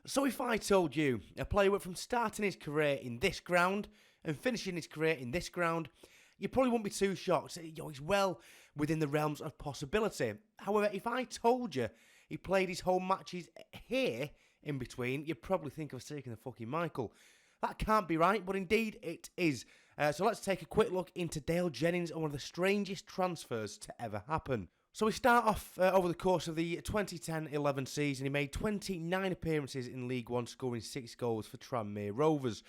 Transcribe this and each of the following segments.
So if I told you a player went from starting his career in this ground and finishing his career in this ground, you probably wouldn't be too shocked. He's well within the realms of possibility. However, if I told you he played his home matches here in between, you'd probably think I was taking the fucking Michael. That can't be right, but indeed it is. So let's take a quick look into Dale Jennings and one of the strangest transfers to ever happen. So we start off over the course of the 2010-11 season. He made 29 appearances in League One, scoring 6 goals for Tranmere Rovers.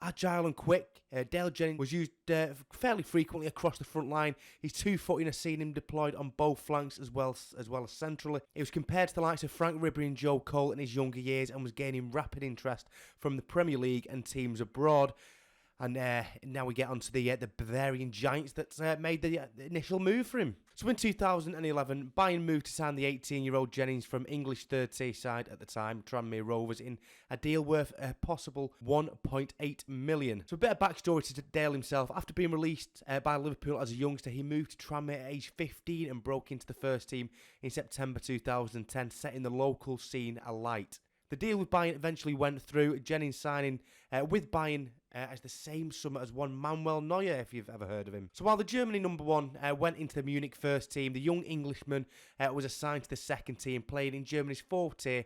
Agile and quick, Dale Jennings was used fairly frequently across the front line. His 2-footing has seen him deployed on both flanks as well as centrally. He was compared to the likes of Frank Ribery and Joe Cole in his younger years and was gaining rapid interest from the Premier League and teams abroad. And now we get onto the Bavarian Giants that made the initial move for him. So in 2011, Bayern moved to sign the 18-year-old Jennings from English third-tier side at the time, Tranmere Rovers, in a deal worth a possible £1.8 million. So a bit of backstory to Dale himself. After being released by Liverpool as a youngster, he moved to Tranmere at age 15 and broke into the first team in September 2010, setting the local scene alight. The deal with Bayern eventually went through, Jennings signing with Bayern as the same summer as one Manuel Neuer, if you've ever heard of him. So while the Germany number one went into the Munich first team, the young Englishman was assigned to the second team, playing in Germany's fourth tier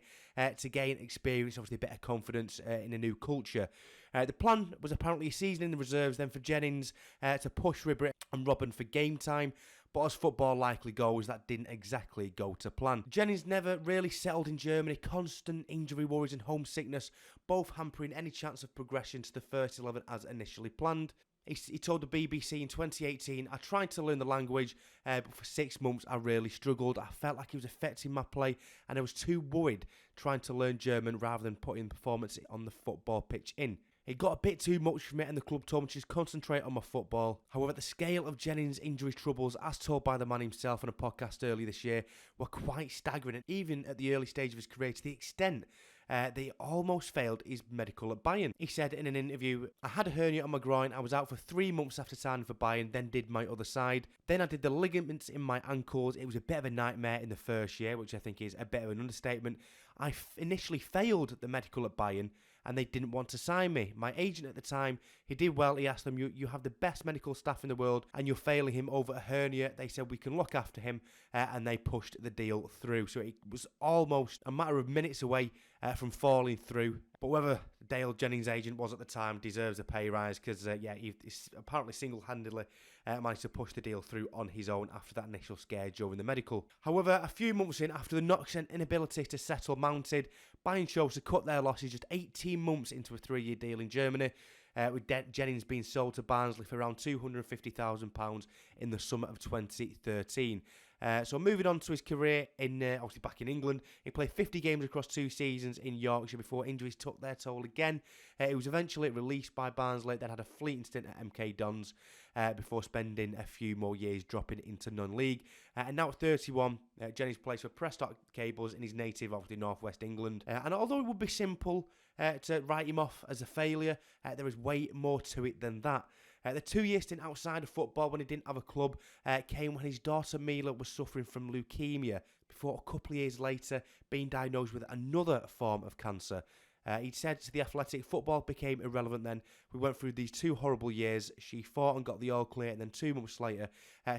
to gain experience, obviously a bit of confidence in a new culture. The plan was apparently a season in the reserves then for Jennings to push Ribery and Robben for game time, but as football likely goes, that didn't exactly go to plan. Jennings never really settled in Germany, constant injury worries and homesickness, both hampering any chance of progression to the first 11 as initially planned. He told the BBC in 2018, I tried to learn the language, but for 6 months I really struggled. I felt like he was affecting my play and I was too worried trying to learn German rather than putting performance on the football pitch in. It got a bit too much for me and the club told me to just concentrate on my football. However, the scale of Jennings' injury troubles, as told by the man himself on a podcast earlier this year, were quite staggering, and even at the early stage of his career, to the extent that he almost failed his medical at Bayern. He said in an interview, I had a hernia on my groin, I was out for 3 months after signing for Bayern, then did my other side. Then I did the ligaments in my ankles. It was a bit of a nightmare in the first year, which I think is a bit of an understatement. I initially failed the medical at Bayern, and they didn't want to sign me. My agent at the time, he did well. He asked them, you have the best medical staff in the world and you're failing him over a hernia. They said we can look after him, and they pushed the deal through. So it was almost a matter of minutes away from falling through. But whoever Dale Jennings' agent was at the time deserves a pay rise because, he apparently single-handedly managed to push the deal through on his own after that initial scare during the medical. However, a few months in, after the knocks and inability to settle mounted, Bayern chose to cut their losses just 18 months into a 3-year deal in Germany, with Jennings being sold to Barnsley for around £250,000 in the summer of 2013. So moving on to his career obviously back in England, he played 50 games across 2 seasons in Yorkshire before injuries took their toll again. He was eventually released by Barnsley, then had a fleeting stint at MK Dons before spending a few more years dropping into non-league. And now at 31, Jennings plays for Preston Cables in his native, obviously, northwest England. And although it would be simple to write him off as a failure, there is way more to it than that. The 2-year stint outside of football when he didn't have a club came when his daughter Mila was suffering from leukemia, before a couple of years later being diagnosed with another form of cancer. He said to The Athletic, football became irrelevant then. We went through these 2 horrible years. She fought and got the all clear, and then 2 months later,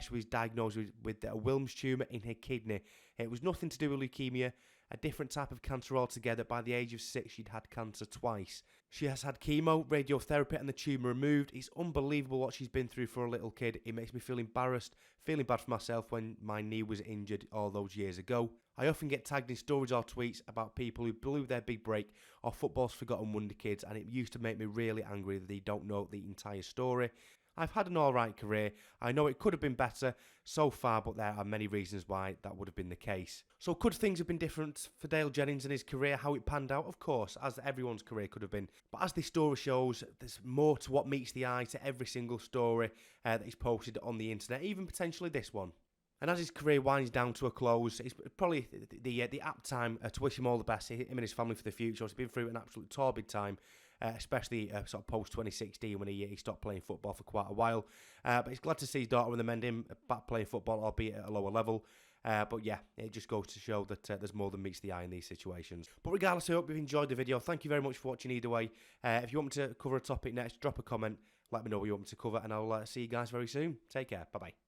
she was diagnosed with a Wilms tumour in her kidney. It was nothing to do with leukemia, a different type of cancer altogether. By the age of 6, she'd had cancer twice. She has had chemo, radiotherapy, and the tumour removed. It's unbelievable what she's been through for a little kid. It makes me feel embarrassed, feeling bad for myself when my knee was injured all those years ago. I often get tagged in stories or tweets about people who blew their big break or football's forgotten wonder kids, and it used to make me really angry that they don't know the entire story. I've had an alright career. I know it could have been better so far, but there are many reasons why that would have been the case. So could things have been different for Dale Jennings and his career, how it panned out? Of course, as everyone's career could have been. But as this story shows, there's more to what meets the eye to every single story that is posted on the internet, even potentially this one. And as his career winds down to a close, it's probably the apt time to wish him all the best, him and his family, for the future. He's been through an absolute torpid time, especially sort of post-2016 when he stopped playing football for quite a while. But he's glad to see his daughter and the men him back playing football, albeit at a lower level. But yeah, it just goes to show that there's more than meets the eye in these situations. But regardless, I hope you've enjoyed the video. Thank you very much for watching either way. If you want me to cover a topic next, drop a comment, let me know what you want me to cover, and I'll see you guys very soon. Take care. Bye-bye.